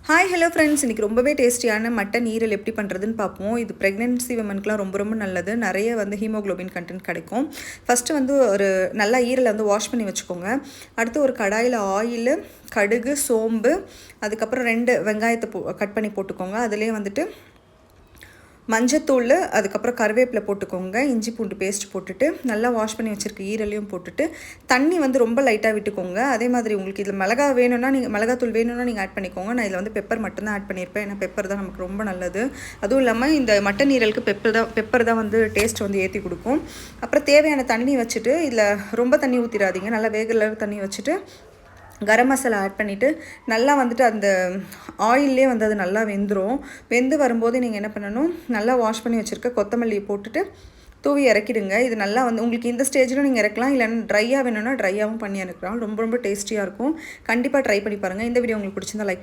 Hi hello friends, இன்றைக்கி ரொம்பவே டேஸ்டியான மட்டன் ஈரல் எப்படி பண்ணுறதுன்னு பார்ப்போம். இது ப்ரெக்னென்சி விமனுக்குலாம் ரொம்ப ரொம்ப நல்லது. நிறைய ஹீமோக்ளோபின் கண்டென்ட் கிடைக்கும். ஃபஸ்ட்டு ஒரு நல்லா ஈரலை வாஷ் பண்ணி வச்சுக்கோங்க. அடுத்து ஒரு கடாயில் ஆயிலு, கடுகு, சோம்பு, அதுக்கப்புறம் 2 வெங்காயத்தை கட் பண்ணி போட்டுக்கோங்க. அதுலேயே மஞ்சத்தூள், அதுக்கப்புறம் கருவேப்பிலை போட்டுக்கோங்க. இஞ்சி பூண்டு பேஸ்ட் போட்டுட்டு நல்லா வாஷ் பண்ணி வச்சுருக்க ஈரலையும் போட்டுட்டு தண்ணி ரொம்ப லைட்டாக விட்டுக்கோங்க. அதே மாதிரி உங்களுக்கு இதில் மிளகாத்தூள் வேணும்னா நீங்கள் ஆட் பண்ணிக்கோங்க. நான் இதில் பெப்பர் மட்டும்தான் ஆட் பண்ணியிருப்பேன். ஏன்னா பெப்பர் தான் நமக்கு ரொம்ப நல்லது. அதுவும் இல்லாமல் இந்த மட்டன் ஈரலுக்கு பெப்பர் தான் டேஸ்ட் ஏற்றி கொடுக்கும். அப்புறம் தேவையான தண்ணி வச்சுட்டு, இதில் ரொம்ப தண்ணி ஊற்றிடாதீங்க. நல்லா வேகல தண்ணி வச்சுட்டு கரம் மசாலா ஆட் பண்ணிவிட்டு நல்லா அந்த ஆயிலே அது நல்லா வெந்துடும். வெந்து வரும்போது நீங்கள் என்ன பண்ணணும், நல்லா வாஷ் பண்ணி வச்சுருக்க கொத்தமல்லியை போட்டுட்டு தூவி இறக்கிடுங்க. இது நல்லா உங்களுக்கு இந்த ஸ்டேஜில் நீங்கள் இறக்கலாம். இல்லைன்னா ட்ரையாக வேணும்னா ட்ரையாகவும் பண்ணி இறக்கலாம். ரொம்ப ரொம்ப டேஸ்டியாக இருக்கும். கண்டிப்பாக ட்ரை பண்ணி பாருங்கள். இந்த வீடியோ உங்களுக்கு பிடிச்சிருந்தா லைக் பண்ணுங்கள்.